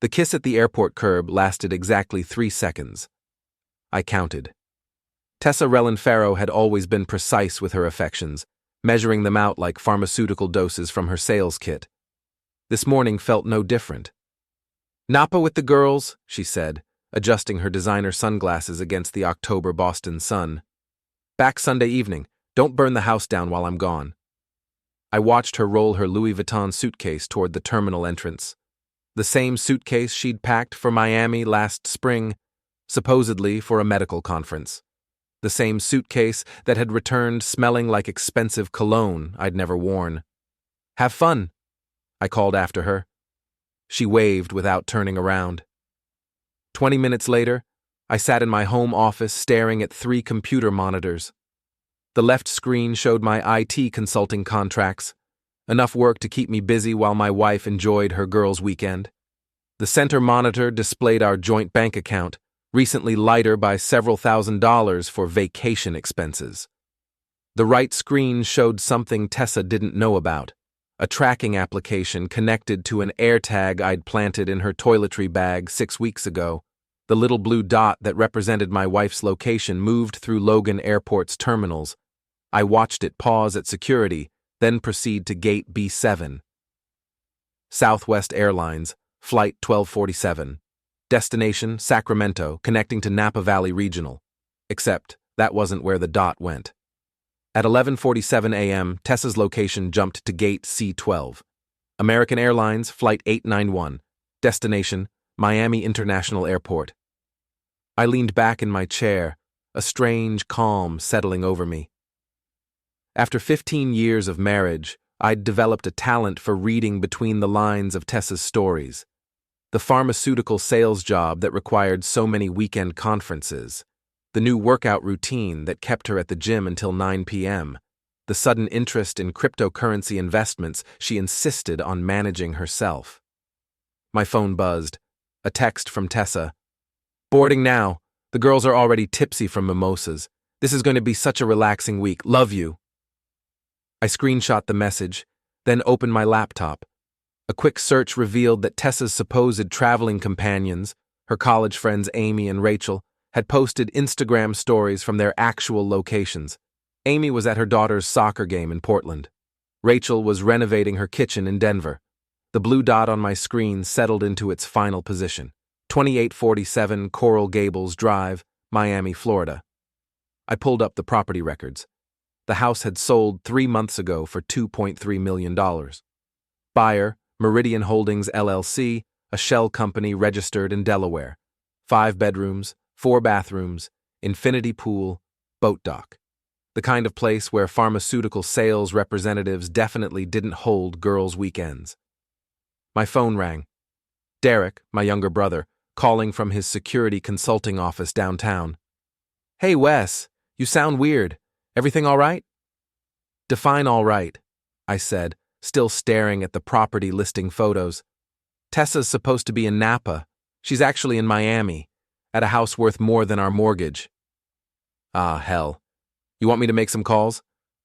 The kiss at the airport curb lasted exactly 3 seconds. I counted. Tessa Rellan-Farrow had always been precise with her affections, measuring them out like pharmaceutical doses from her sales kit. This morning felt no different. "Napa with the girls," she said, adjusting her designer sunglasses against the October Boston sun. "Back Sunday evening. Don't burn the house down while I'm gone." I watched her roll her Louis Vuitton suitcase toward the terminal entrance. The same suitcase she'd packed for Miami last spring, supposedly for a medical conference. The same suitcase that had returned smelling like expensive cologne I'd never worn. "Have fun," I called after her. She waved without turning around. 20 minutes later, I sat in my home office staring at 3 computer monitors. The left screen showed my IT consulting contracts, enough work to keep me busy while my wife enjoyed her girls' weekend. The center monitor displayed our joint bank account, recently lighter by several $1,000s for vacation expenses. The right screen showed something Tessa didn't know about, a tracking application connected to an AirTag I'd planted in her toiletry bag 6 weeks ago. The little blue dot that represented my wife's location moved through Logan Airport's terminals. I watched it pause at security, then proceed to gate B7. Southwest Airlines, Flight 1247. Destination, Sacramento, connecting to Napa Valley Regional. Except, that wasn't where the dot went. At 11:47 a.m., Tessa's location jumped to gate C12. American Airlines, Flight 891. Destination, Miami International Airport. I leaned back in my chair, a strange calm settling over me. After 15 years of marriage, I'd developed a talent for reading between the lines of Tessa's stories. The pharmaceutical sales job that required so many weekend conferences, the new workout routine that kept her at the gym until 9 p.m., the sudden interest in cryptocurrency investments she insisted on managing herself. My phone buzzed. A text from Tessa. "Boarding now. The girls are already tipsy from mimosas. This is going to be such a relaxing week. Love you." I screenshot the message, then opened my laptop. A quick search revealed that Tessa's supposed traveling companions, her college friends Amy and Rachel, had posted Instagram stories from their actual locations. Amy was at her daughter's soccer game in Portland. Rachel was renovating her kitchen in Denver. The blue dot on my screen settled into its final position. 2847 Coral Gables Drive, Miami, Florida. I pulled up the property records. The house had sold 3 months ago for $2.3 million. Buyer, Meridian Holdings LLC, a shell company registered in Delaware. 5 bedrooms, 4 bathrooms, infinity pool, boat dock. The kind of place where pharmaceutical sales representatives definitely didn't hold girls' weekends. My phone rang. Derek, my younger brother, calling from his security consulting office downtown. "Hey, Wes, you sound weird. Everything all right?" "Define all right," I said, still staring at the property listing photos. "Tessa's supposed to be in Napa. She's actually in Miami, at a house worth more than our mortgage." "Ah, hell. You want me to make some calls?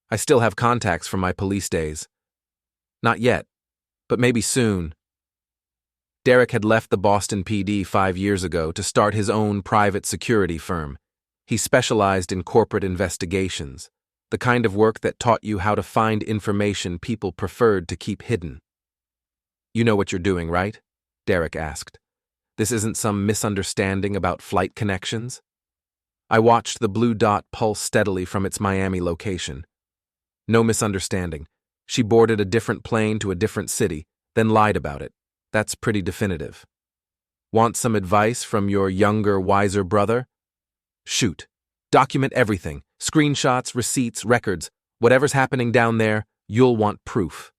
I still have contacts from my police days." "Not yet, but maybe soon." Derek had left the Boston PD 5 years ago to start his own private security firm. He specialized in corporate investigations, the kind of work that taught you how to find information people preferred to keep hidden. "You know what you're doing, right?" Derek asked. "This isn't some misunderstanding about flight connections?" I watched the blue dot pulse steadily from its Miami location. "No misunderstanding. She boarded a different plane to a different city, then lied about it. That's pretty definitive. Want some advice from your younger, wiser brother? Shoot. Document everything. Screenshots, receipts, records. Whatever's happening down there, you'll want proof."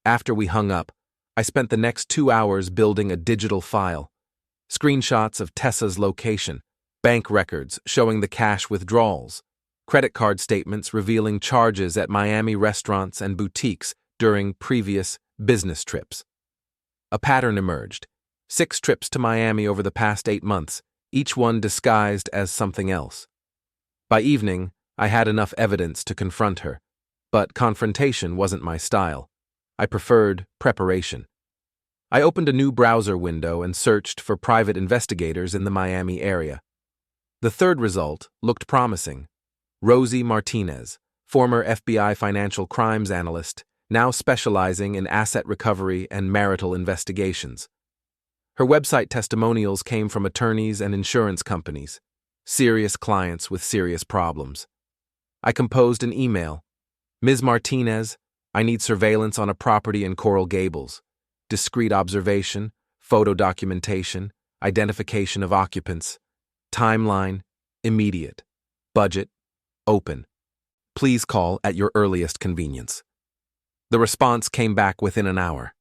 After we hung up, I spent the next 2 hours building a digital file. Screenshots of Tessa's location, bank records showing the cash withdrawals, credit card statements revealing charges at Miami restaurants and boutiques during previous business trips. A pattern emerged. 6 trips to Miami over the past 8 months, each one disguised as something else. By evening, I had enough evidence to confront her, but confrontation wasn't my style. I preferred preparation. I opened a new browser window and searched for private investigators in the Miami area. The third result looked promising. Rosie Martinez, former FBI financial crimes analyst, now specializing in asset recovery and marital investigations. Her website testimonials came from attorneys and insurance companies, serious clients with serious problems. I composed an email. Ms. Martinez, I need surveillance on a property in Coral Gables. Discreet observation, photo documentation, identification of occupants. Timeline, immediate. Budget, open. Please call at your earliest convenience. The response came back within an hour.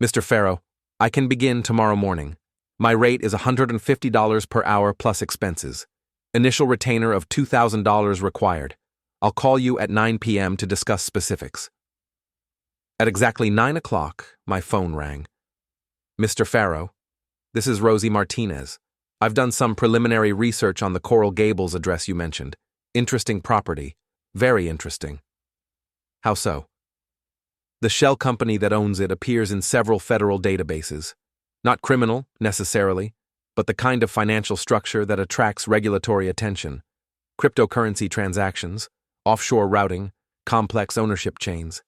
Mr. Farrow, I can begin tomorrow morning. My rate is $150 per hour plus expenses. Initial retainer of $2,000 required. I'll call you at 9 p.m. to discuss specifics. At exactly 9 o'clock, my phone rang. Mr. Farrow, this is Rosie Martinez. I've done some preliminary research on the Coral Gables address you mentioned. Interesting property. Very interesting. How so? The shell company that owns it appears in several federal databases. Not criminal, necessarily, but the kind of financial structure that attracts regulatory attention. Cryptocurrency transactions, offshore routing, complex ownership chains.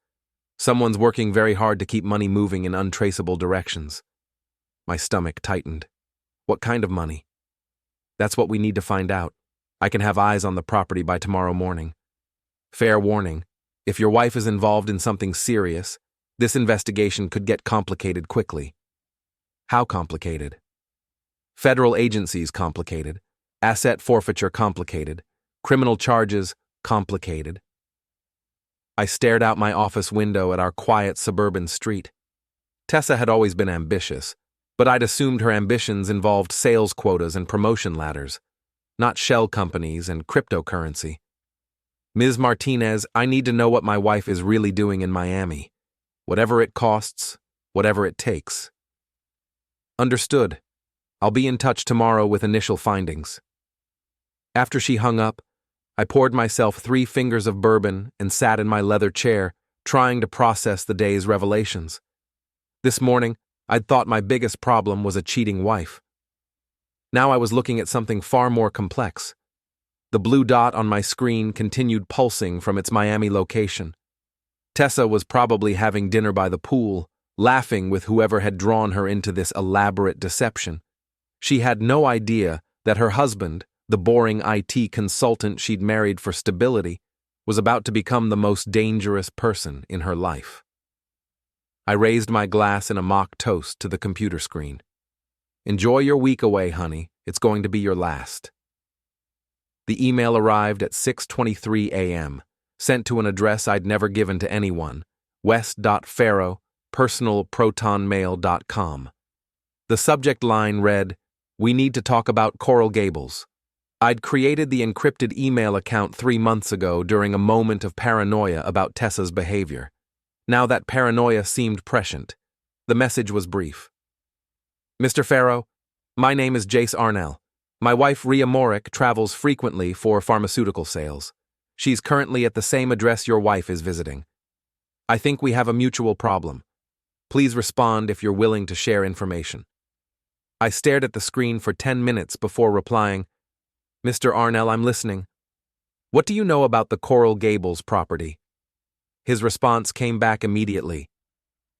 Someone's working very hard to keep money moving in untraceable directions. My stomach tightened. What kind of money? That's what we need to find out. I can have eyes on the property by tomorrow morning. Fair warning, if your wife is involved in something serious, this investigation could get complicated quickly. How complicated? Federal agencies complicated, asset forfeiture complicated, criminal charges complicated. I stared out my office window at our quiet suburban street. Tessa had always been ambitious, but I'd assumed her ambitions involved sales quotas and promotion ladders, not shell companies and cryptocurrency. Ms. Martinez, I need to know what my wife is really doing in Miami. Whatever it costs, whatever it takes. Understood. I'll be in touch tomorrow with initial findings. After she hung up, I poured myself 3 fingers of bourbon and sat in my leather chair, trying to process the day's revelations. This morning, I'd thought my biggest problem was a cheating wife. Now I was looking at something far more complex. The blue dot on my screen continued pulsing from its Miami location. Tessa was probably having dinner by the pool, laughing with whoever had drawn her into this elaborate deception. She had no idea that her husband, the boring IT consultant she'd married for stability, was about to become the most dangerous person in her life. I raised my glass in a mock toast to the computer screen. Enjoy your week away, honey. It's going to be your last. The email arrived at 6:23 a.m., sent to an address I'd never given to anyone, wes.farrow, personalprotonmail.com. The subject line read, "We need to talk about Coral Gables." I'd created the encrypted email account 3 months ago during a moment of paranoia about Tessa's behavior. Now that paranoia seemed prescient. The message was brief. Mr. Farrow, my name is Jace Arnell. My wife Rhea Morick travels frequently for pharmaceutical sales. She's currently at the same address your wife is visiting. I think we have a mutual problem. Please respond if you're willing to share information. I stared at the screen for 10 minutes before replying, Mr. Arnell, I'm listening. What do you know about the Coral Gables property? His response came back immediately.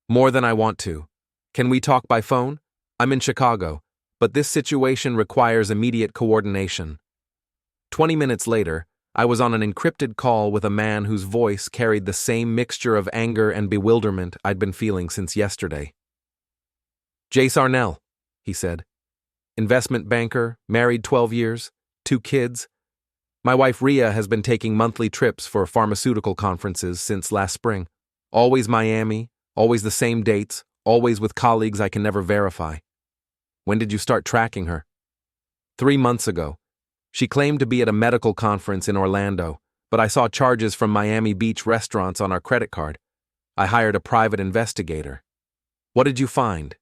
More than I want to. Can we talk by phone? I'm in Chicago, but this situation requires immediate coordination. 20 minutes later, I was on an encrypted call with a man whose voice carried the same mixture of anger and bewilderment I'd been feeling since yesterday. Jace Arnell, he said. Investment banker, married 12 years, 2 kids. My wife Rhea has been taking monthly trips for pharmaceutical conferences since last spring. Always Miami, always the same dates, always with colleagues I can never verify. When did you start tracking her? 3 months ago. She claimed to be at a medical conference in Orlando, but I saw charges from Miami Beach restaurants on our credit card. I hired a private investigator. What did you find?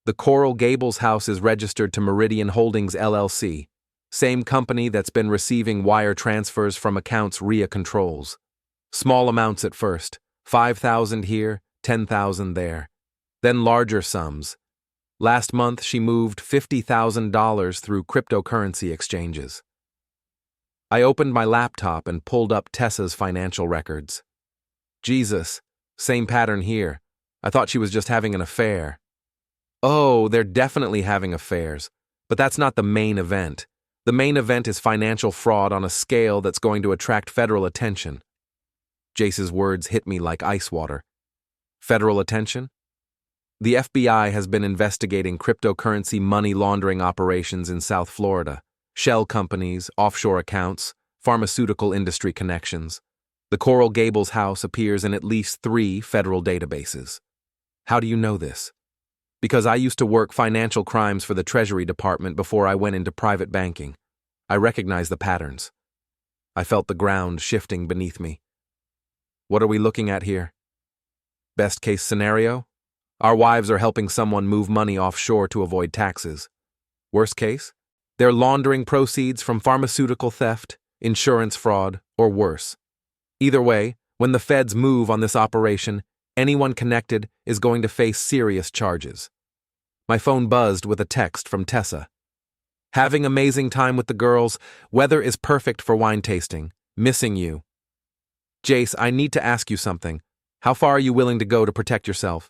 The Coral Gables house is registered to Meridian Holdings LLC, same company that's been receiving wire transfers from accounts Rhea controls. Small amounts at first, $5,000 here, $10,000 there. Then larger sums. Last month, she moved $50,000 through cryptocurrency exchanges. I opened my laptop and pulled up Tessa's financial records. Jesus, same pattern here. I thought she was just having an affair. Oh, they're definitely having affairs, but that's not the main event. The main event is financial fraud on a scale that's going to attract federal attention. Jace's words hit me like ice water. Federal attention? The FBI has been investigating cryptocurrency money laundering operations in South Florida, shell companies, offshore accounts, pharmaceutical industry connections. The Coral Gables house appears in at least 3 federal databases. How do you know this? Because I used to work financial crimes for the Treasury Department before I went into private banking. I recognize the patterns. I felt the ground shifting beneath me. What are we looking at here? Best case scenario? Our wives are helping someone move money offshore to avoid taxes. Worst case? They're laundering proceeds from pharmaceutical theft, insurance fraud, or worse. Either way, when the feds move on this operation, anyone connected is going to face serious charges. My phone buzzed with a text from Tessa. Having amazing time with the girls, weather is perfect for wine tasting. Missing you. Jace, I need to ask you something. How far are you willing to go to protect yourself?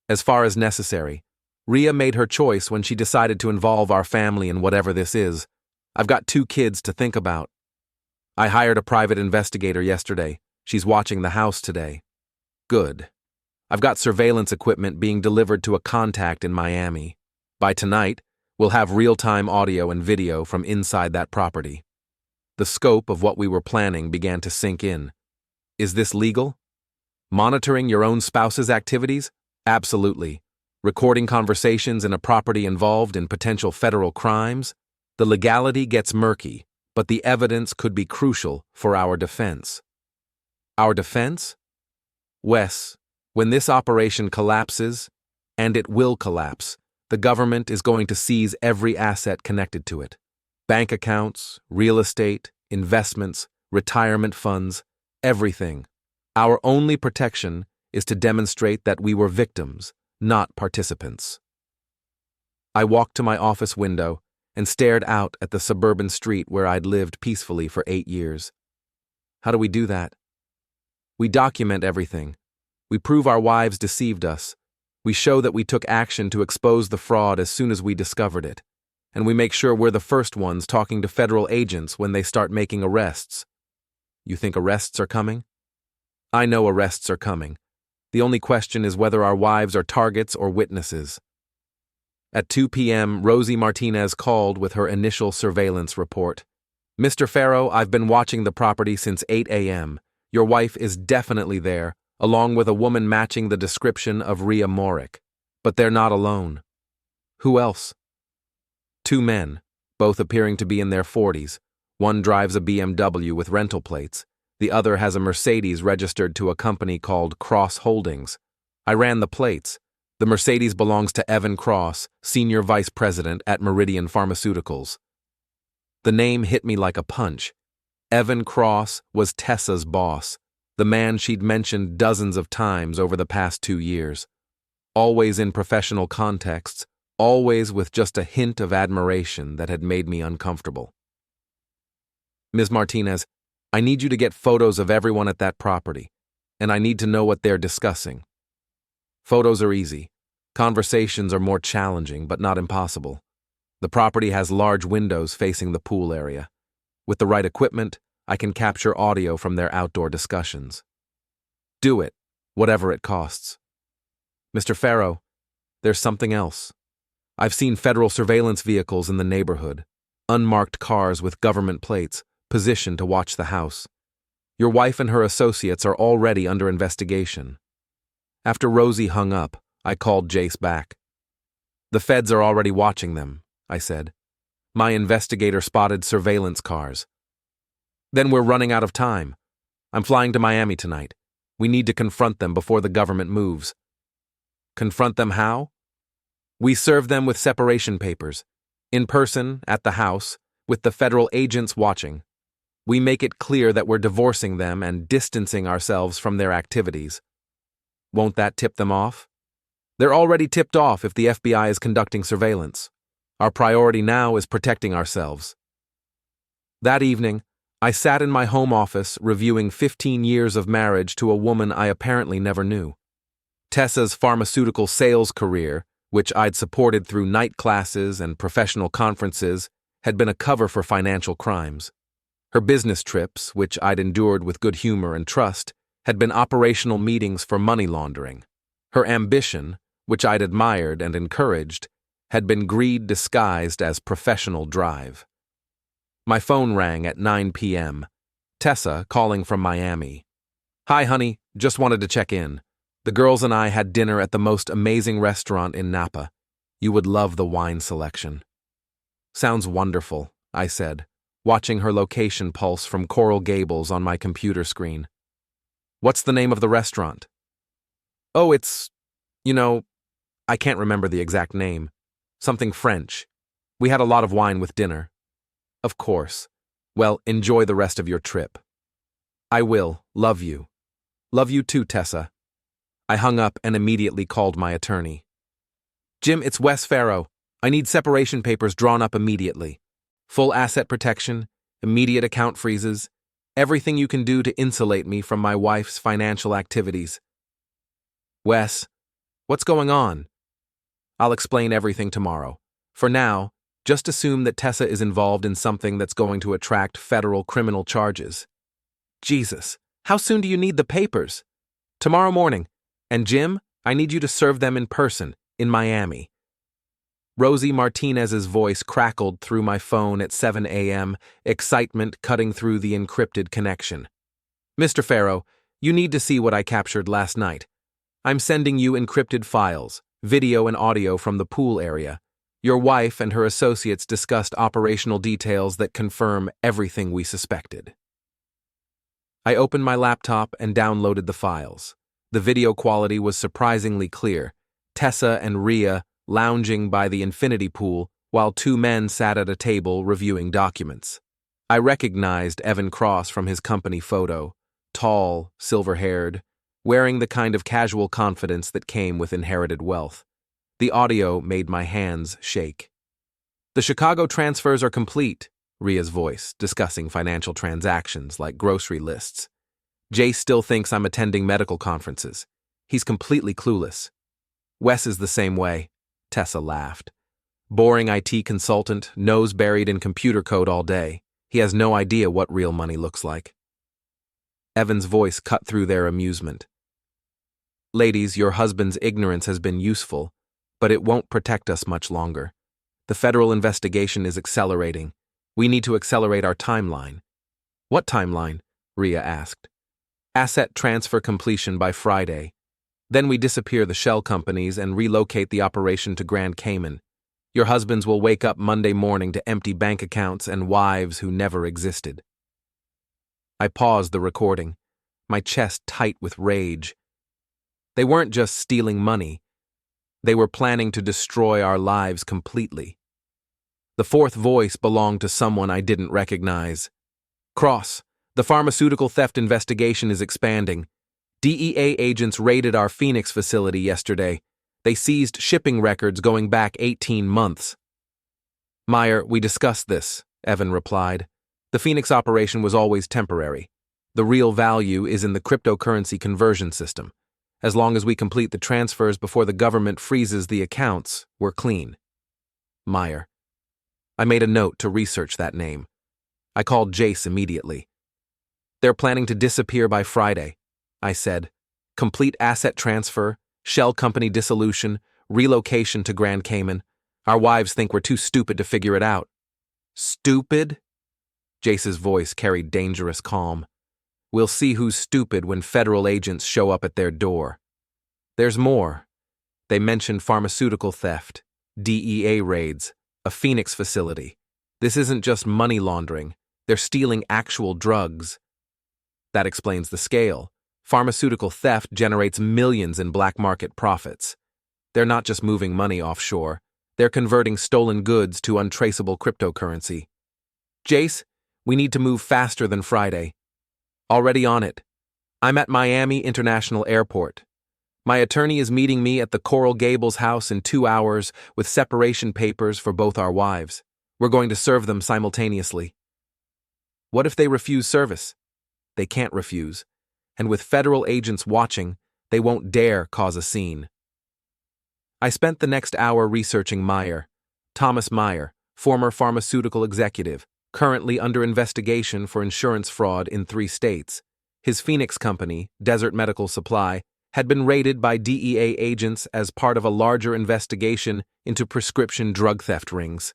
As far as necessary. Rhea made her choice when she decided to involve our family in whatever this is. I've got 2 kids to think about. I hired a private investigator yesterday. She's watching the house today. Good. I've got surveillance equipment being delivered to a contact in Miami. By tonight, we'll have real-time audio and video from inside that property. The scope of what we were planning began to sink in. Is this legal? Monitoring your own spouse's activities? Absolutely. Recording conversations in a property involved in potential federal crimes? The legality gets murky, but the evidence could be crucial for our defense. Our defense? Wes, when this operation collapses, and it will collapse, the government is going to seize every asset connected to it. Bank accounts, real estate, investments, retirement funds, everything. Our only protection is to demonstrate that we were victims, not participants. I walked to my office window and stared out at the suburban street where I'd lived peacefully for 8 years. How do we do that? We document everything. We prove our wives deceived us. We show that we took action to expose the fraud as soon as we discovered it. And we make sure we're the first ones talking to federal agents when they start making arrests. You think arrests are coming? I know arrests are coming. The only question is whether our wives are targets or witnesses. At 2 p.m., Rosie Martinez called with her initial surveillance report. Mr. Farrow, I've been watching the property since 8 a.m. Your wife is definitely there, along with a woman matching the description of Rhea Morick. But they're not alone. Who else? 2 men, both appearing to be in their 40s. One drives a BMW with rental plates. The other has a Mercedes registered to a company called Cross Holdings. I ran the plates. The Mercedes belongs to Evan Cross, Senior Vice President at Meridian Pharmaceuticals. The name hit me like a punch. Evan Cross was Tessa's boss, the man she'd mentioned dozens of times over the past 2 years. Always in professional contexts, always with just a hint of admiration that had made me uncomfortable. Ms. Martinez, I need you to get photos of everyone at that property, and I need to know what they're discussing. Photos are easy. Conversations are more challenging, but not impossible. The property has large windows facing the pool area. With the right equipment, I can capture audio from their outdoor discussions. Do it, whatever it costs. Mr. Farrow, there's something else. I've seen federal surveillance vehicles in the neighborhood, unmarked cars with government plates, positioned to watch the house. Your wife and her associates are already under investigation. After Rosie hung up, I called Jace back. The feds are already watching them, I said. My investigator spotted surveillance cars. Then we're running out of time. I'm flying to Miami tonight. We need to confront them before the government moves. Confront them how? We serve them with separation papers, in person, at the house, with the federal agents watching. We make it clear that we're divorcing them and distancing ourselves from their activities. Won't that tip them off? They're already tipped off if the FBI is conducting surveillance. Our priority now is protecting ourselves. That evening, I sat in my home office reviewing 15 years of marriage to a woman I apparently never knew. Tessa's pharmaceutical sales career, which I'd supported through night classes and professional conferences, had been a cover for financial crimes. Her business trips, which I'd endured with good humor and trust, had been operational meetings for money laundering. Her ambition, which I'd admired and encouraged, had been greed disguised as professional drive. My phone rang at 9 p.m. Tessa calling from Miami. "Hi, honey, just wanted to check in. The girls and I had dinner at the most amazing restaurant in Napa. You would love the wine selection." "Sounds wonderful," I said, watching her location pulse from Coral Gables on my computer screen. "What's the name of the restaurant?" "Oh, I can't remember the exact name. Something French. We had a lot of wine with dinner." "Of course. Well, enjoy the rest of your trip." "I will. Love you." "Love you too, Tessa." I hung up and immediately called my attorney. "Jim, it's Wes Farrow. I need separation papers drawn up immediately. Full asset protection, immediate account freezes, everything you can do to insulate me from my wife's financial activities." "Wes, what's going on?" "I'll explain everything tomorrow. For now, just assume that Tessa is involved in something that's going to attract federal criminal charges." "Jesus, how soon do you need the papers?" "Tomorrow morning. And Jim, I need you to serve them in person, in Miami." Rosie Martinez's voice crackled through my phone at 7 a.m., excitement cutting through the encrypted connection. "Mr. Farrow, you need to see what I captured last night. I'm sending you encrypted files, video and audio from the pool area. Your wife and her associates discussed operational details that confirm everything we suspected." I opened my laptop and downloaded the files. The video quality was surprisingly clear. Tessa and Rhea lounging by the infinity pool while two men sat at a table reviewing documents. I recognized Evan Cross from his company photo, tall, silver-haired, wearing the kind of casual confidence that came with inherited wealth. The audio made my hands shake. "The Chicago transfers are complete," Rhea's voice, discussing financial transactions like grocery lists. "Jay still thinks I'm attending medical conferences. He's completely clueless." "Wes is the same way," Tessa laughed. "Boring IT consultant, nose buried in computer code all day. He has no idea what real money looks like." Evan's voice cut through their amusement. "Ladies, your husband's ignorance has been useful, but it won't protect us much longer. The federal investigation is accelerating. We need to accelerate our timeline." "What timeline?" Rhea asked. "Asset transfer completion by Friday. Then we disappear the shell companies and relocate the operation to Grand Cayman. Your husbands will wake up Monday morning to empty bank accounts and wives who never existed." I paused the recording, my chest tight with rage. They weren't just stealing money. They were planning to destroy our lives completely. The fourth voice belonged to someone I didn't recognize. "Cross, the pharmaceutical theft investigation is expanding. DEA agents raided our Phoenix facility yesterday. They seized shipping records going back 18 months. "Meyer, we discussed this," Evan replied. "The Phoenix operation was always temporary. The real value is in the cryptocurrency conversion system. As long as we complete the transfers before the government freezes the accounts, we're clean." Meyer. I made a note to research that name. I called Jace immediately. "They're planning to disappear by Friday," I said. "Complete asset transfer, shell company dissolution, relocation to Grand Cayman. Our wives think we're too stupid to figure it out." "Stupid?" Jace's voice carried dangerous calm. "We'll see who's stupid when federal agents show up at their door. There's more. They mentioned pharmaceutical theft, DEA raids, a Phoenix facility. This isn't just money laundering. They're stealing actual drugs." That explains the scale. Pharmaceutical theft generates millions in black market profits. They're not just moving money offshore. They're converting stolen goods to untraceable cryptocurrency. "Jace, we need to move faster than Friday." "Already on it. I'm at Miami International Airport. My attorney is meeting me at the Coral Gables house in 2 hours with separation papers for both our wives. We're going to serve them simultaneously. What if they refuse service? They can't refuse. And with federal agents watching, they won't dare cause a scene. I spent the next hour researching Meyer. Thomas Meyer, former pharmaceutical executive, currently under investigation for insurance fraud in 3 states. His Phoenix company, Desert Medical Supply, had been raided by DEA agents as part of a larger investigation into prescription drug theft rings.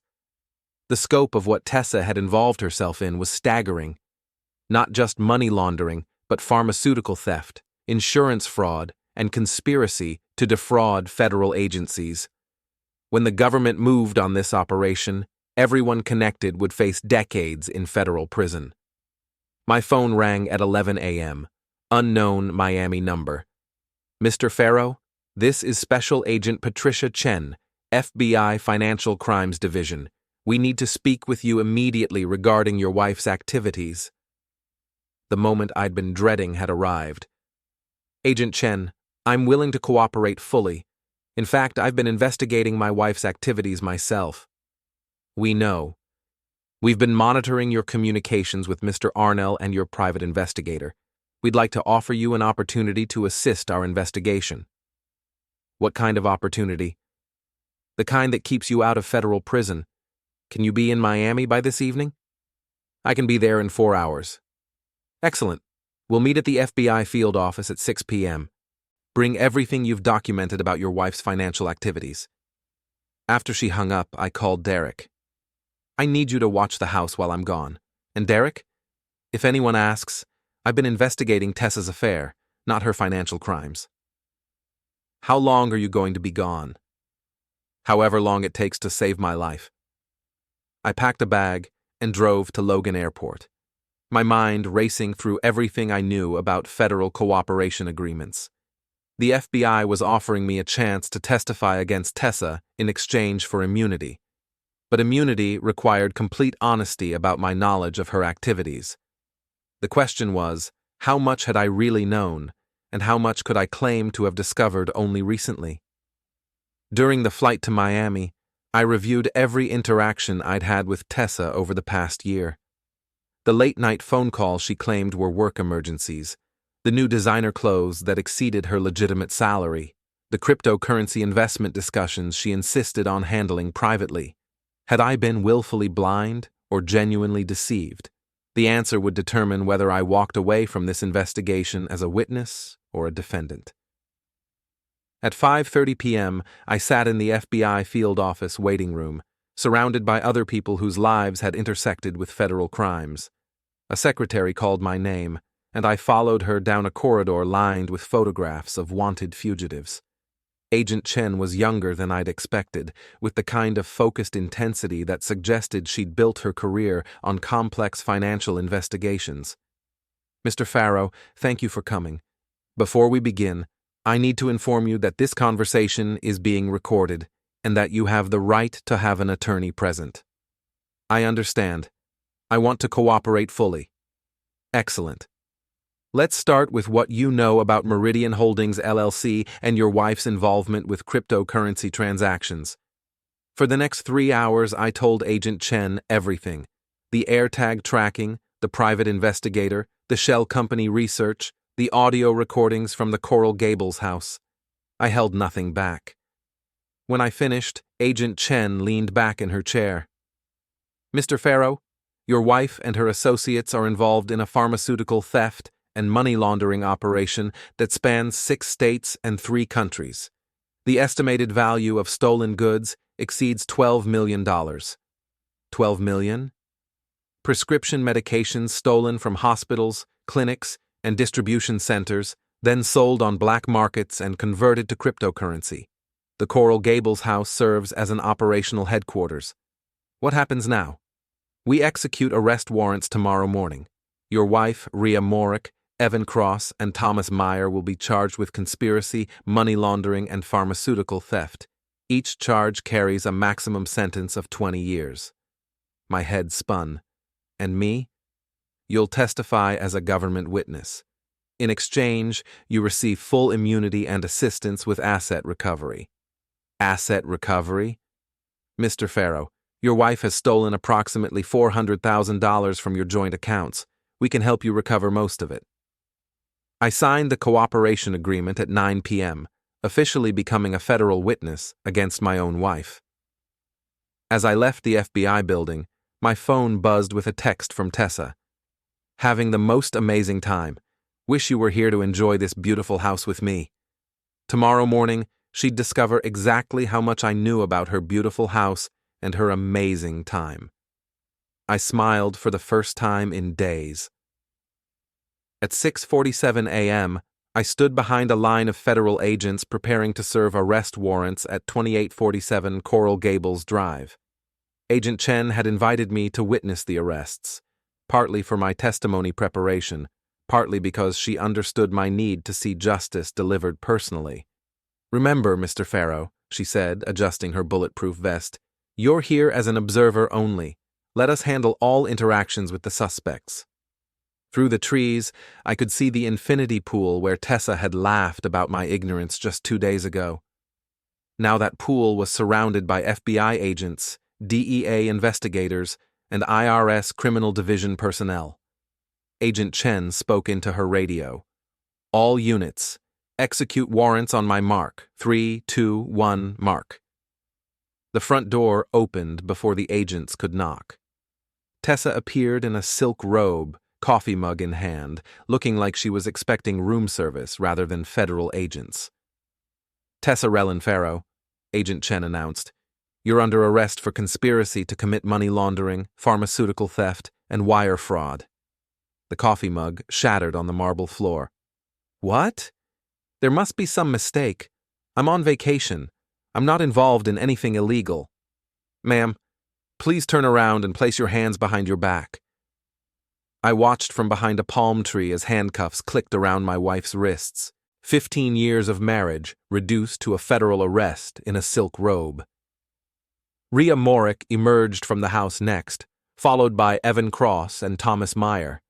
The scope of what Tessa had involved herself in was staggering. Not just money laundering, but pharmaceutical theft, insurance fraud, and conspiracy to defraud federal agencies. When the government moved on this operation, everyone connected would face decades in federal prison. My phone rang at 11 a.m. Unknown Miami number. Mr. Farrow, this is Special Agent Patricia Chen, FBI Financial Crimes Division. We need to speak with you immediately regarding your wife's activities. The moment I'd been dreading had arrived. Agent Chen, I'm willing to cooperate fully. In fact, I've been investigating my wife's activities myself. We know. We've been monitoring your communications with Mr. Arnell and your private investigator. We'd like to offer you an opportunity to assist our investigation. What kind of opportunity? The kind that keeps you out of federal prison. Can you be in Miami by this evening? I can be there in 4 hours. Excellent. We'll meet at the FBI field office at 6 p.m. Bring everything you've documented about your wife's financial activities. After she hung up, I called Derek. I need you to watch the house while I'm gone. And Derek? If anyone asks, I've been investigating Tessa's affair, not her financial crimes. How long are you going to be gone? However long it takes to save my life. I packed a bag and drove to Logan Airport, my mind racing through everything I knew about federal cooperation agreements. The FBI was offering me a chance to testify against Tessa in exchange for immunity. But immunity required complete honesty about my knowledge of her activities. The question was, how much had I really known, and how much could I claim to have discovered only recently? During the flight to Miami, I reviewed every interaction I'd had with Tessa over the past year. The late-night phone calls she claimed were work emergencies, the new designer clothes that exceeded her legitimate salary, the cryptocurrency investment discussions she insisted on handling privately. Had I been willfully blind or genuinely deceived? The answer would determine whether I walked away from this investigation as a witness or a defendant. At 5:30 p.m., I sat in the FBI field office waiting room, surrounded by other people whose lives had intersected with federal crimes. A secretary called my name, and I followed her down a corridor lined with photographs of wanted fugitives. Agent Chen was younger than I'd expected, with the kind of focused intensity that suggested she'd built her career on complex financial investigations. Mr. Farrow, thank you for coming. Before we begin, I need to inform you that this conversation is being recorded and that you have the right to have an attorney present. I understand. I want to cooperate fully. Excellent. Let's start with what you know about Meridian Holdings LLC and your wife's involvement with cryptocurrency transactions. For the next 3 hours, I told Agent Chen everything. The AirTag tracking, the private investigator, the shell company research, the audio recordings from the Coral Gables house. I held nothing back. When I finished, Agent Chen leaned back in her chair. Mr. Farrow, your wife and her associates are involved in a pharmaceutical theft and money laundering operation that spans 6 states and 3 countries. The estimated value of stolen goods exceeds $12 million. $12 million? Prescription medications stolen from hospitals, clinics, and distribution centers, then sold on black markets and converted to cryptocurrency. The Coral Gables house serves as an operational headquarters. What happens now? We execute arrest warrants tomorrow morning. Your wife, Rhea Morick, Evan Cross, and Thomas Meyer will be charged with conspiracy, money laundering, and pharmaceutical theft. Each charge carries a maximum sentence of 20 years. My head spun. And me? You'll testify as a government witness. In exchange, you receive full immunity and assistance with asset recovery. Asset recovery? Mr. Farrow, your wife has stolen approximately $400,000 from your joint accounts. We can help you recover most of it. I signed the cooperation agreement at 9 p.m., officially becoming a federal witness against my own wife. As I left the FBI building, my phone buzzed with a text from Tessa. Having the most amazing time. Wish you were here to enjoy this beautiful house with me. Tomorrow morning, she'd discover exactly how much I knew about her beautiful house and her amazing time. I smiled for the first time in days. At 6:47 a.m., I stood behind a line of federal agents preparing to serve arrest warrants at 2847 Coral Gables Drive. Agent Chen had invited me to witness the arrests, partly for my testimony preparation, partly because she understood my need to see justice delivered personally. "Remember, Mr. Farrow," she said, adjusting her bulletproof vest, "you're here as an observer only. Let us handle all interactions with the suspects." Through the trees, I could see the infinity pool where Tessa had laughed about my ignorance just 2 days ago. Now that pool was surrounded by FBI agents, DEA investigators, and IRS Criminal Division personnel. Agent Chen spoke into her radio. "All units, execute warrants on my mark. 3, 2, 1, mark." The front door opened before the agents could knock. Tessa appeared in a silk robe, coffee mug in hand, looking like she was expecting room service rather than federal agents. "Tessa Rellan-Farrow," Agent Chen announced, "you're under arrest for conspiracy to commit money laundering, pharmaceutical theft, and wire fraud." The coffee mug shattered on the marble floor. "What? There must be some mistake. I'm on vacation. I'm not involved in anything illegal." "Ma'am, please turn around and place your hands behind your back." I watched from behind a palm tree as handcuffs clicked around my wife's wrists. 15 years of marriage reduced to a federal arrest in a silk robe. Rhea Morrick emerged from the house next, followed by Evan Cross and Thomas Meyer.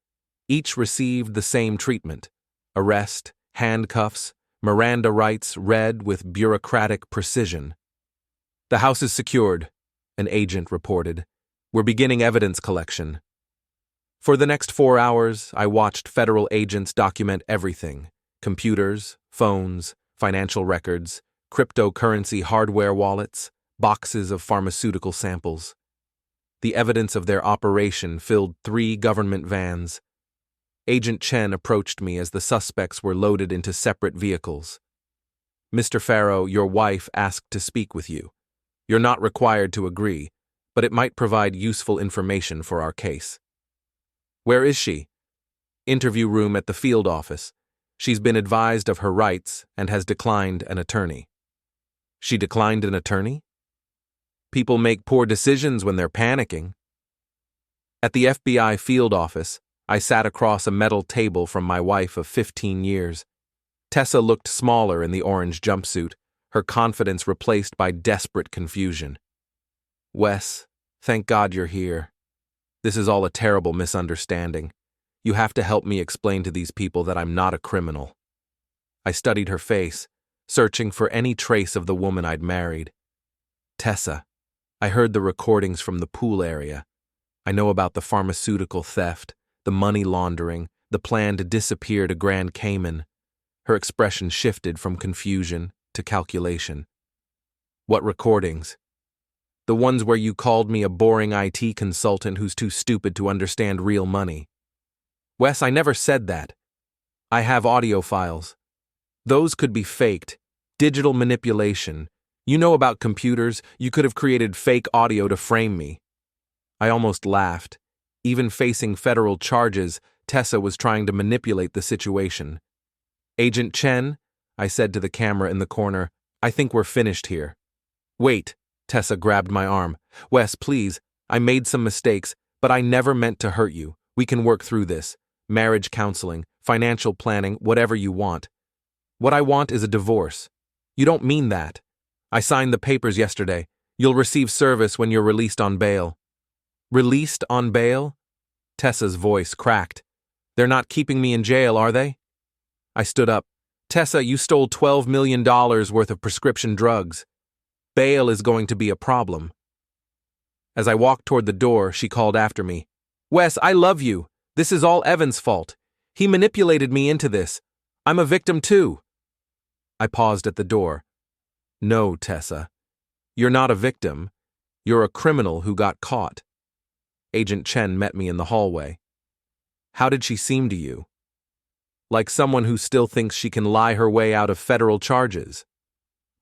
Each received the same treatment: arrest, handcuffs, Miranda rights read with bureaucratic precision. "The house is secured," an agent reported. "We're beginning evidence collection." For the next 4 hours, I watched federal agents document everything: computers, phones, financial records, cryptocurrency hardware wallets, boxes of pharmaceutical samples. The evidence of their operation filled 3 government vans. Agent Chen approached me as the suspects were loaded into separate vehicles. "Mr. Farrow, your wife asked to speak with you. You're not required to agree, but it might provide useful information for our case." "Where is she?" "Interview room at the field office. She's been advised of her rights and has declined an attorney." "She declined an attorney?" People make poor decisions when they're panicking. At the FBI field office, I sat across a metal table from my wife of 15 years. Tessa looked smaller in the orange jumpsuit, her confidence replaced by desperate confusion. "Wes, thank God you're here. This is all a terrible misunderstanding. You have to help me explain to these people that I'm not a criminal." I studied her face, searching for any trace of the woman I'd married. "Tessa, I heard the recordings from the pool area. I know about the pharmaceutical theft, the money laundering, the plan to disappear to Grand Cayman." Her expression shifted from confusion to calculation. "What recordings?" "The ones where you called me a boring IT consultant who's too stupid to understand real money." "Wes, I never said that. I have audio files. Those could be faked. Digital manipulation. You know about computers. You could have created fake audio to frame me." I almost laughed. Even facing federal charges, Tessa was trying to manipulate the situation. "Agent Chen," I said to the camera in the corner, "I think we're finished here." "Wait," Tessa grabbed my arm. "Wes, please, I made some mistakes, but I never meant to hurt you. We can work through this. Marriage counseling, financial planning, whatever you want." "What I want is a divorce." "You don't mean that." "I signed the papers yesterday. You'll receive service when you're released on bail." "Released on bail?" Tessa's voice cracked. "They're not keeping me in jail, are they?" I stood up. Tessa, you stole $12 million worth of prescription drugs. Bail is going to be a problem. As I walked toward the door, she called after me. Wes, I love you. This is all Evan's fault. He manipulated me into this. I'm a victim too. I paused at the door. No, Tessa. You're not a victim. You're a criminal who got caught. Agent Chen met me in the hallway. How did she seem to you? Like someone who still thinks she can lie her way out of federal charges.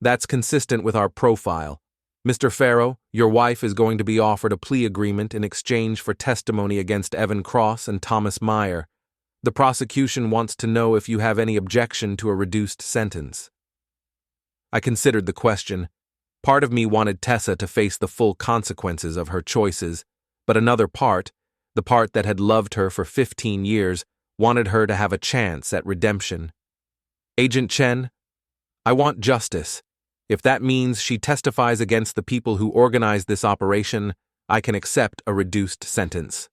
That's consistent with our profile. Mr. Farrow, your wife is going to be offered a plea agreement in exchange for testimony against Evan Cross and Thomas Meyer. The prosecution wants to know if you have any objection to a reduced sentence. I considered the question. Part of me wanted Tessa to face the full consequences of her choices, but another part, the part that had loved her for 15 years, wanted her to have a chance at redemption. Agent Chen, I want justice. If that means she testifies against the people who organized this operation, I can accept a reduced sentence.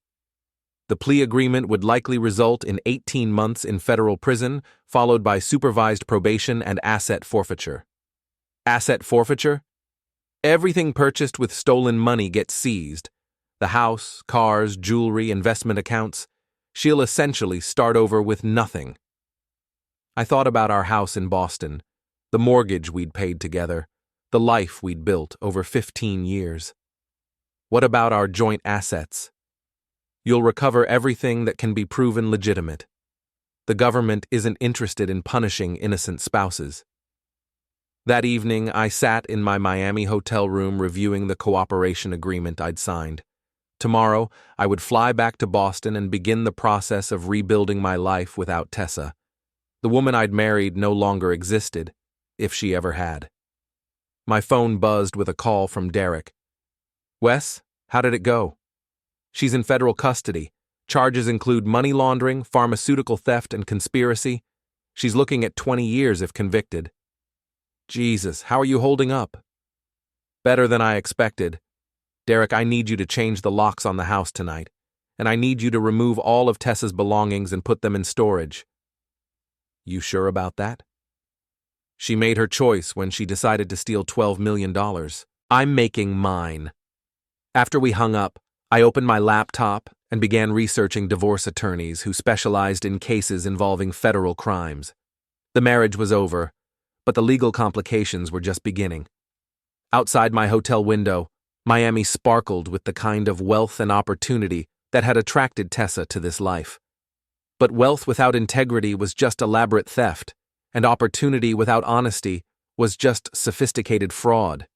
The plea agreement would likely result in 18 months in federal prison, followed by supervised probation and asset forfeiture. Asset forfeiture? Everything purchased with stolen money gets seized. The house, cars, jewelry, investment accounts. She'll essentially start over with nothing. I thought about our house in Boston, the mortgage we'd paid together, the life we'd built over 15 years. What about our joint assets? You'll recover everything that can be proven legitimate. The government isn't interested in punishing innocent spouses. That evening, I sat in my Miami hotel room reviewing the cooperation agreement I'd signed. Tomorrow, I would fly back to Boston and begin the process of rebuilding my life without Tessa. The woman I'd married no longer existed, if she ever had. My phone buzzed with a call from Derek. Wes, how did it go? She's in federal custody. Charges include money laundering, pharmaceutical theft, and conspiracy. She's looking at 20 years if convicted. Jesus, how are you holding up? Better than I expected. Derek, I need you to change the locks on the house tonight, and I need you to remove all of Tessa's belongings and put them in storage. You sure about that? She made her choice when she decided to steal $12 million. I'm making mine. After we hung up, I opened my laptop and began researching divorce attorneys who specialized in cases involving federal crimes. The marriage was over, but the legal complications were just beginning. Outside my hotel window, Miami sparkled with the kind of wealth and opportunity that had attracted Tessa to this life. But wealth without integrity was just elaborate theft, and opportunity without honesty was just sophisticated fraud.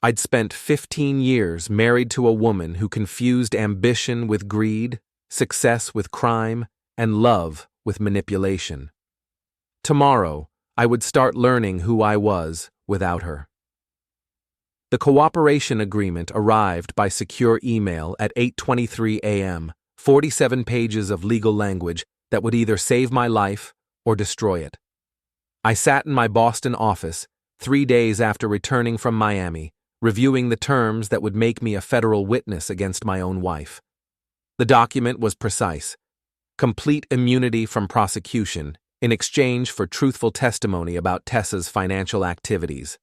I'd spent 15 years married to a woman who confused ambition with greed, success with crime, and love with manipulation. Tomorrow, I would start learning who I was without her. The cooperation agreement arrived by secure email at 8:23 a.m., 47 pages of legal language that would either save my life or destroy it. I sat in my Boston office 3 days after returning from Miami, reviewing the terms that would make me a federal witness against my own wife. The document was precise: complete immunity from prosecution in exchange for truthful testimony about Tessa's financial activities,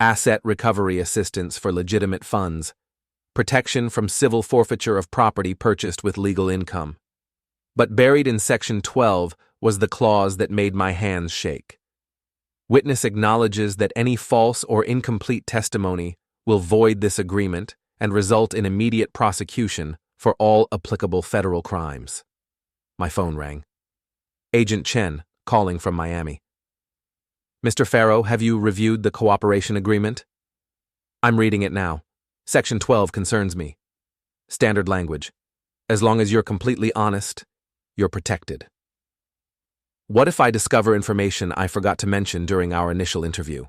asset recovery assistance for legitimate funds, protection from civil forfeiture of property purchased with legal income. But buried in Section 12 was the clause that made my hands shake. Witness acknowledges that any false or incomplete testimony will void this agreement and result in immediate prosecution for all applicable federal crimes. My phone rang. Agent Chen, calling from Miami. Mr. Farrow, have you reviewed the cooperation agreement? I'm reading it now. Section 12 concerns me. Standard language. As long as you're completely honest, you're protected. What if I discover information I forgot to mention during our initial interview?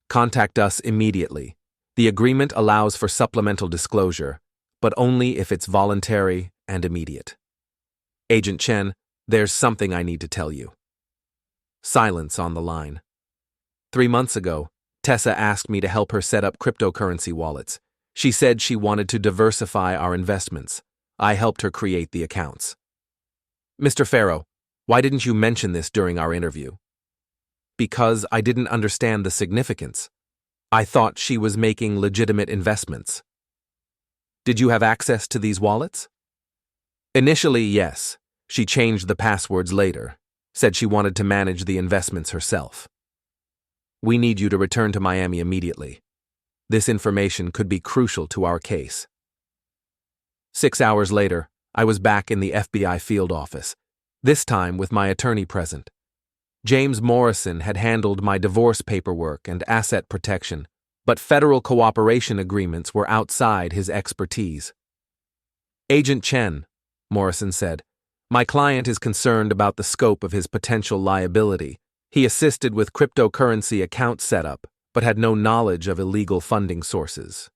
Contact us immediately. The agreement allows for supplemental disclosure, but only if it's voluntary and immediate. Agent Chen, there's something I need to tell you. Silence on the line. 3 months ago, Tessa asked me to help her set up cryptocurrency wallets. She said she wanted to diversify our investments. I helped her create the accounts. Mr. Farrow, Why didn't you mention this during our interview? Because I didn't understand the significance. I thought she was making legitimate investments. Did you have access to these wallets? Initially, yes. She changed the passwords later, said she wanted to manage the investments herself. We need you to return to Miami immediately. This information could be crucial to our case. 6 hours later, I was back in the FBI field office, this time with my attorney present. James Morrison had handled my divorce paperwork and asset protection, but federal cooperation agreements were outside his expertise. Agent Chen, Morrison said, my client is concerned about the scope of his potential liability. He assisted with cryptocurrency account setup, but had no knowledge of illegal funding sources.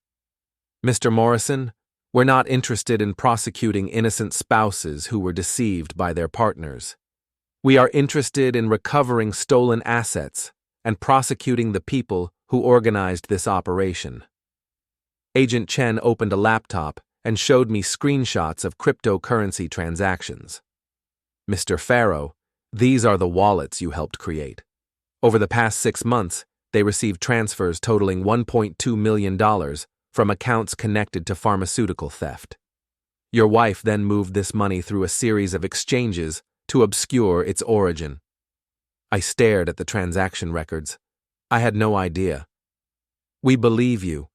Mr. Morrison, we're not interested in prosecuting innocent spouses who were deceived by their partners. We are interested in recovering stolen assets and prosecuting the people who organized this operation. Agent Chen opened a laptop and showed me screenshots of cryptocurrency transactions. Mr. Farrow, these are the wallets you helped create. Over the past 6 months, they received transfers totaling $1.2 million from accounts connected to pharmaceutical theft. Your wife then moved this money through a series of exchanges to obscure its origin. I stared at the transaction records. I had no idea. We believe you,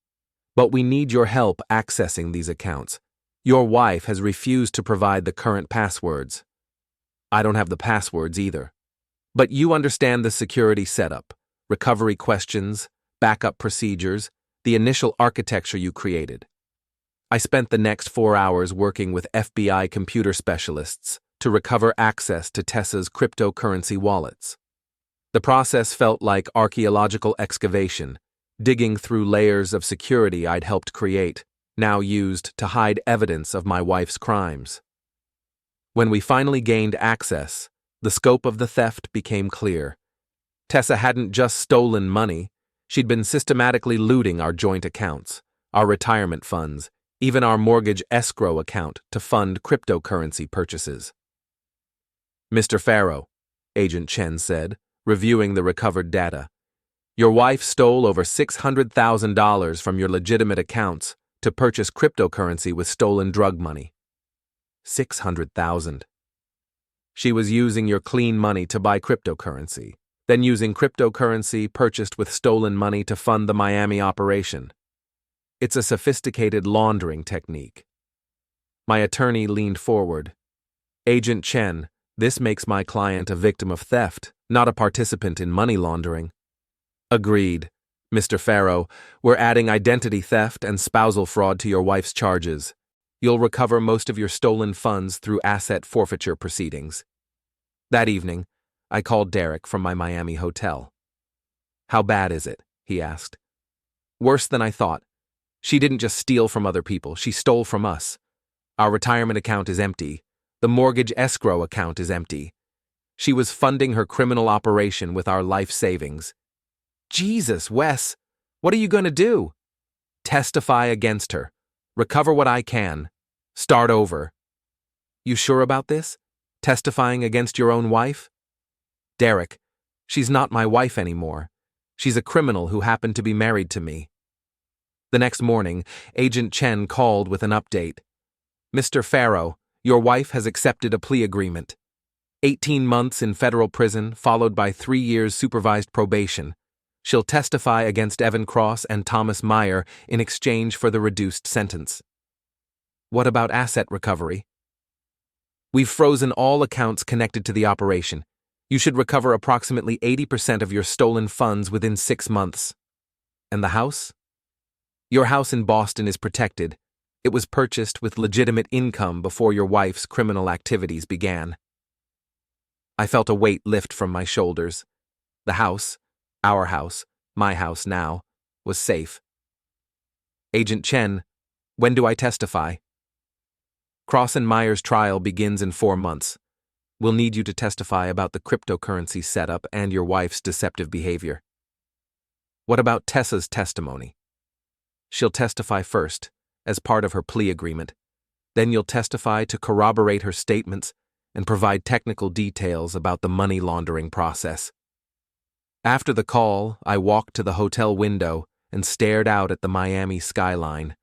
but we need your help accessing these accounts. Your wife has refused to provide the current passwords. I don't have the passwords either. But you understand the security setup, recovery questions, backup procedures, the initial architecture you created. I spent the next 4 hours working with FBI computer specialists to recover access to Tessa's cryptocurrency wallets. The process felt like archaeological excavation, digging through layers of security I'd helped create, now used to hide evidence of my wife's crimes. When we finally gained access, the scope of the theft became clear. Tessa hadn't just stolen money, she'd been systematically looting our joint accounts, our retirement funds, even our mortgage escrow account to fund cryptocurrency purchases. Mr. Farrow, Agent Chen said, reviewing the recovered data, your wife stole over $600,000 from your legitimate accounts to purchase cryptocurrency with stolen drug money. $600,000. She was using your clean money to buy cryptocurrency, then using cryptocurrency purchased with stolen money to fund the Miami operation. It's a sophisticated laundering technique. My attorney leaned forward. Agent Chen, this makes my client a victim of theft, not a participant in money laundering. Agreed. Mr. Farrow, we're adding identity theft and spousal fraud to your wife's charges. You'll recover most of your stolen funds through asset forfeiture proceedings. That evening, I called Derek from my Miami hotel. How bad is it? He asked. Worse than I thought. She didn't just steal from other people, she stole from us. Our retirement account is empty. The mortgage escrow account is empty. She was funding her criminal operation with our life savings. Jesus, Wes, what are you going to do? Testify against her. Recover what I can. Start over. You sure about this? Testifying against your own wife? Derek, she's not my wife anymore. She's a criminal who happened to be married to me. The next morning, Agent Chen called with an update. Mr. Farrow, your wife has accepted a plea agreement. 18 months in federal prison, followed by 3 years supervised probation. She'll testify against Evan Cross and Thomas Meyer in exchange for the reduced sentence. What about asset recovery? We've frozen all accounts connected to the operation. You should recover approximately 80% of your stolen funds within 6 months. And the house? Your house in Boston is protected. It was purchased with legitimate income before your wife's criminal activities began. I felt a weight lift from my shoulders. The house, our house, my house now, was safe. Agent Chen, when do I testify? Cross and Meyer's trial begins in 4 months. We'll need you to testify about the cryptocurrency setup and your wife's deceptive behavior. What about Tessa's testimony? She'll testify first, as part of her plea agreement. Then you'll testify to corroborate her statements, and provide technical details about the money laundering process. After the call, I walked to the hotel window and stared out at the Miami skyline.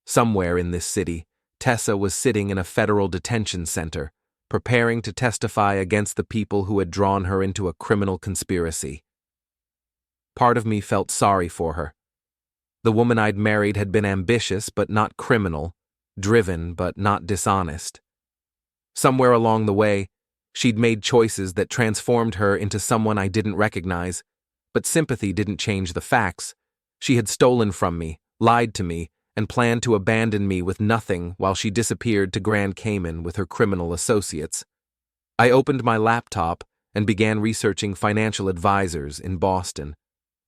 Somewhere in this city, Tessa was sitting in a federal detention center, preparing to testify against the people who had drawn her into a criminal conspiracy. Part of me felt sorry for her. The woman I'd married had been ambitious but not criminal, driven but not dishonest. Somewhere along the way, she'd made choices that transformed her into someone I didn't recognize, but sympathy didn't change the facts. She had stolen from me, lied to me, and planned to abandon me with nothing while she disappeared to Grand Cayman with her criminal associates. I opened my laptop and began researching financial advisors in Boston.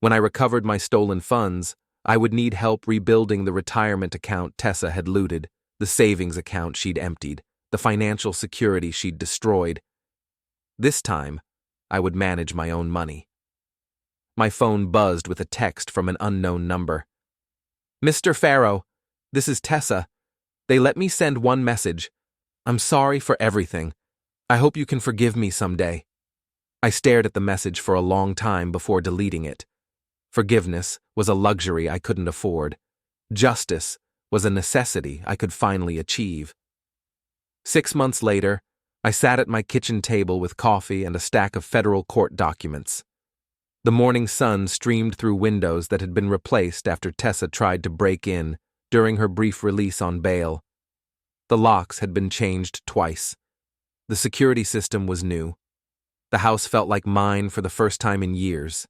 When I recovered my stolen funds, I would need help rebuilding the retirement account Tessa had looted, the savings account she'd emptied, the financial security she'd destroyed. This time, I would manage my own money. My phone buzzed with a text from an unknown number. "Mr. Farrow, this is Tessa. They let me send one message. I'm sorry for everything. I hope you can forgive me someday." I stared at the message for a long time before deleting it. Forgiveness was a luxury I couldn't afford. Justice was a necessity I could finally achieve. 6 months later, I sat at my kitchen table with coffee and a stack of federal court documents. The morning sun streamed through windows that had been replaced after Tessa tried to break in during her brief release on bail. The locks had been changed twice. The security system was new. The house felt like mine for the first time in years.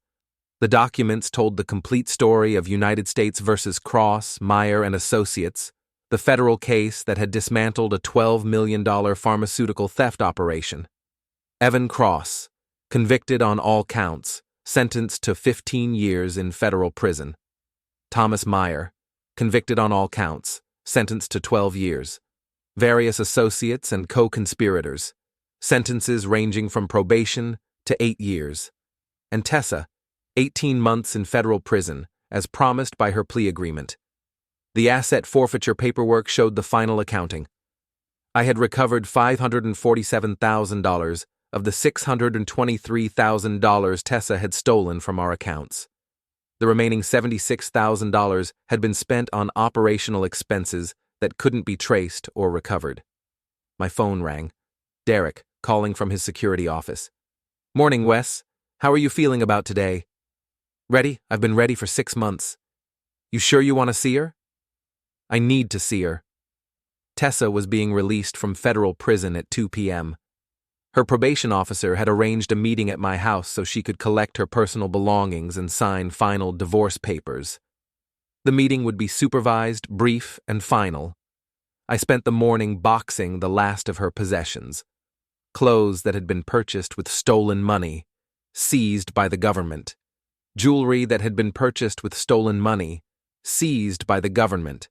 The documents told the complete story of United States versus Cross, Meyer and Associates, the federal case that had dismantled a $12 million pharmaceutical theft operation. Evan Cross, convicted on all counts, sentenced to 15 years in federal prison. Thomas Meyer, convicted on all counts, sentenced to 12 years. Various associates and co-conspirators, sentences ranging from probation to 8 years. And Tessa, 18 months in federal prison, as promised by her plea agreement. The asset forfeiture paperwork showed the final accounting. I had recovered $547,000 of the $623,000 Tessa had stolen from our accounts. The remaining $76,000 had been spent on operational expenses that couldn't be traced or recovered. My phone rang. Derek, calling from his security office. "Morning, Wes. How are you feeling about today?" "Ready? I've been ready for 6 months." "You sure you want to see her?" "I need to see her." Tessa was being released from federal prison at 2 p.m. Her probation officer had arranged a meeting at my house so she could collect her personal belongings and sign final divorce papers. The meeting would be supervised, brief, and final. I spent the morning boxing the last of her possessions. Clothes that had been purchased with stolen money, seized by the government. Jewelry that had been purchased with stolen money, seized by the government.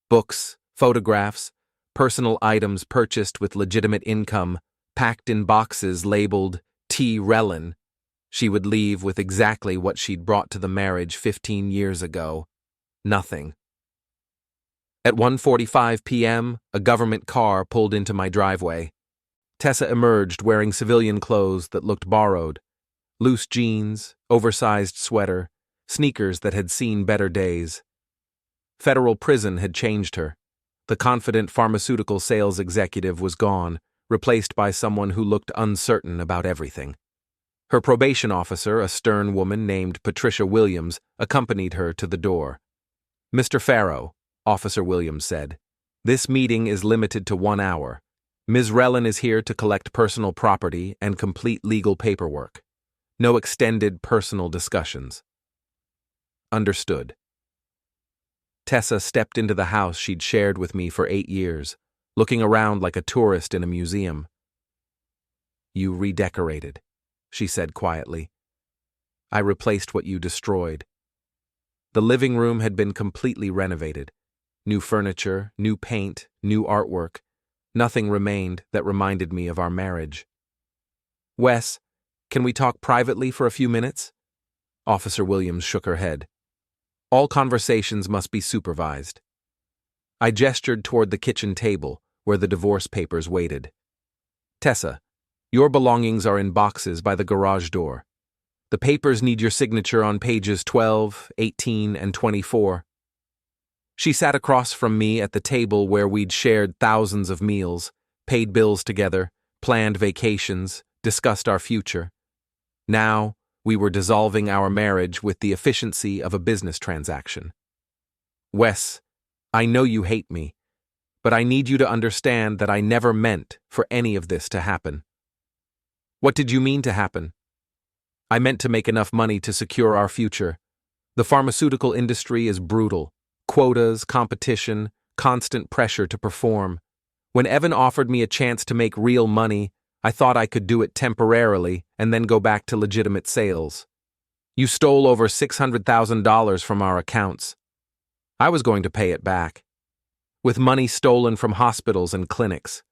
Books, photographs, personal items purchased with legitimate income, packed in boxes labeled T. Rellan. She would leave with exactly what she'd brought to the marriage 15 years ago. Nothing. At 1:45 p.m., a government car pulled into my driveway. Tessa emerged wearing civilian clothes that looked borrowed. Loose jeans, oversized sweater, sneakers that had seen better days. Federal prison had changed her. The confident pharmaceutical sales executive was gone, replaced by someone who looked uncertain about everything. Her probation officer, a stern woman named Patricia Williams, accompanied her to the door. "Mr. Farrow," Officer Williams said, "this meeting is limited to 1 hour. Ms. Rellan is here to collect personal property and complete legal paperwork. No extended personal discussions." Understood. Tessa stepped into the house she'd shared with me for 8 years, looking around like a tourist in a museum. "You redecorated," she said quietly. "I replaced what you destroyed." The living room had been completely renovated. New furniture, new paint, new artwork. Nothing remained that reminded me of our marriage. "Wes, can we talk privately for a few minutes?" Officer Williams shook her head. "All conversations must be supervised." I gestured toward the kitchen table, where the divorce papers waited. "Tessa, Your belongings are in boxes by the garage door. The papers need your signature on pages 12, 18, and 24. She sat across from me at the table where we'd shared thousands of meals, paid bills together, planned vacations, discussed our future. Now, we were dissolving our marriage with the efficiency of a business transaction. Wes, I know you hate me, but I need you to understand that I never meant for any of this to happen. What did you mean to happen? I meant to make enough money to secure our future. The pharmaceutical industry is brutal. Quotas, competition, constant pressure to perform. When Evan offered me a chance to make real money, I thought I could do it temporarily and then go back to legitimate sales. You stole over $600,000 from our accounts. I was going to pay it back. With money stolen from hospitals and clinics.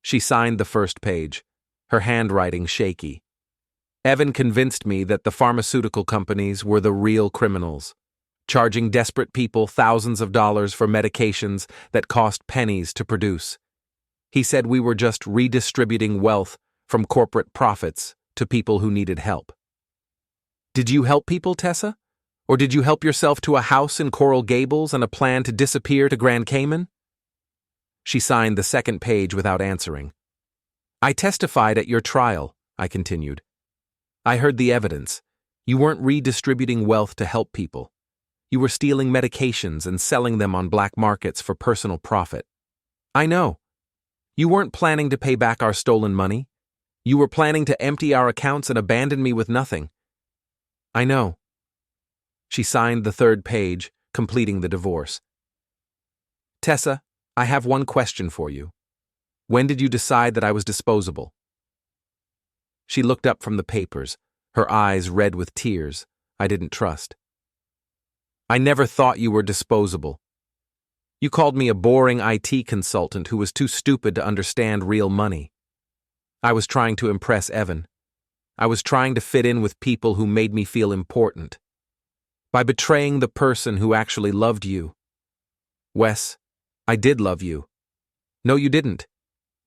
She signed the first page, her handwriting shaky. Evan convinced me that the pharmaceutical companies were the real criminals, charging desperate people thousands of dollars for medications that cost pennies to produce. He said we were just redistributing wealth from corporate profits to people who needed help. Did you help people, Tessa? Or did you help yourself to a house in Coral Gables and a plan to disappear to Grand Cayman? She signed the second page without answering. I testified at your trial, I continued. I heard the evidence. You weren't redistributing wealth to help people. You were stealing medications and selling them on black markets for personal profit. I know. You weren't planning to pay back our stolen money. You were planning to empty our accounts and abandon me with nothing. I know. She signed the third page, completing the divorce. Tessa, I have one question for you. When did you decide that I was disposable? She looked up from the papers, her eyes red with tears I didn't trust. I never thought you were disposable. You called me a boring IT consultant who was too stupid to understand real money. I was trying to impress Evan. I was trying to fit in with people who made me feel important. By betraying the person who actually loved you. Wes, I did love you. No, you didn't.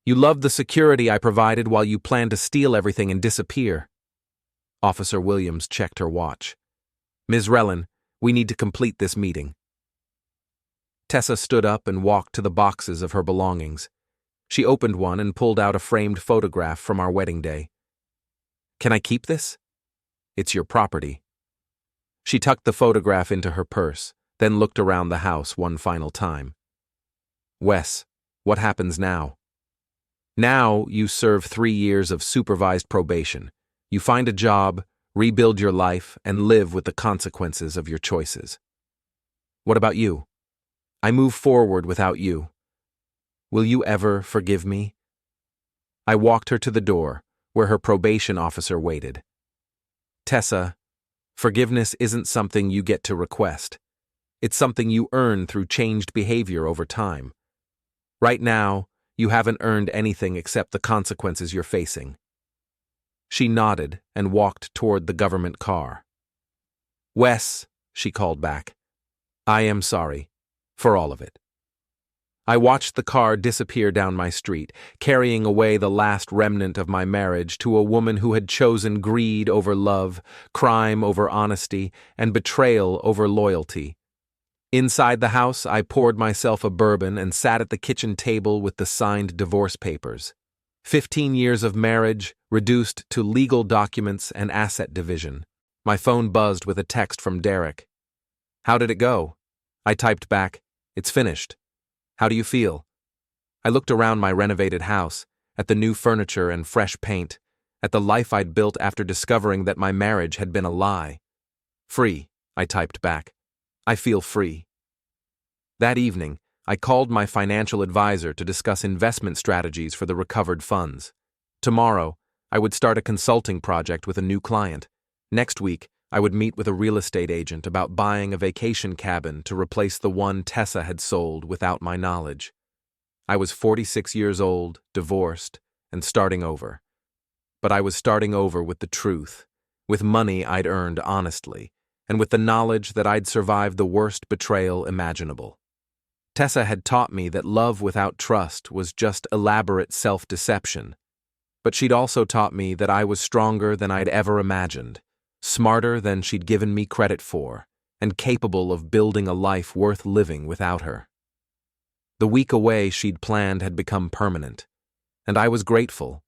You loved the security I provided while you planned to steal everything and disappear. Officer Williams checked her watch. Ms. Rellan, we need to complete this meeting. Tessa stood up and walked to the boxes of her belongings. She opened one and pulled out a framed photograph from our wedding day. Can I keep this? It's your property. She tucked the photograph into her purse, then looked around the house one final time. Wes, what happens now? Now you serve 3 years of supervised probation. You find a job, rebuild your life, and live with the consequences of your choices. What about you? I move forward without you. Will you ever forgive me? I walked her to the door, where her probation officer waited. Tessa, forgiveness isn't something you get to request. It's something you earn through changed behavior over time. Right now, you haven't earned anything except the consequences you're facing. She nodded and walked toward the government car. Wes, she called back, I am sorry for all of it. I watched the car disappear down my street, carrying away the last remnant of my marriage to a woman who had chosen greed over love, crime over honesty, and betrayal over loyalty. Inside the house, I poured myself a bourbon and sat at the kitchen table with the signed divorce papers. 15 years of marriage reduced to legal documents and asset division. My phone buzzed with a text from Derek. How did it go? I typed back, it's finished. How do you feel? I looked around my renovated house, at the new furniture and fresh paint, at the life I'd built after discovering that my marriage had been a lie. Free, I typed back. I feel free. That evening, I called my financial advisor to discuss investment strategies for the recovered funds. Tomorrow, I would start a consulting project with a new client. Next week, I would meet with a real estate agent about buying a vacation cabin to replace the one Tessa had sold without my knowledge. I was 46 years old, divorced, and starting over. But I was starting over with the truth, with money I'd earned honestly, and with the knowledge that I'd survived the worst betrayal imaginable. Tessa had taught me that love without trust was just elaborate self-deception. But she'd also taught me that I was stronger than I'd ever imagined, smarter than she'd given me credit for, and capable of building a life worth living without her. The week away she'd planned had become permanent, and I was grateful,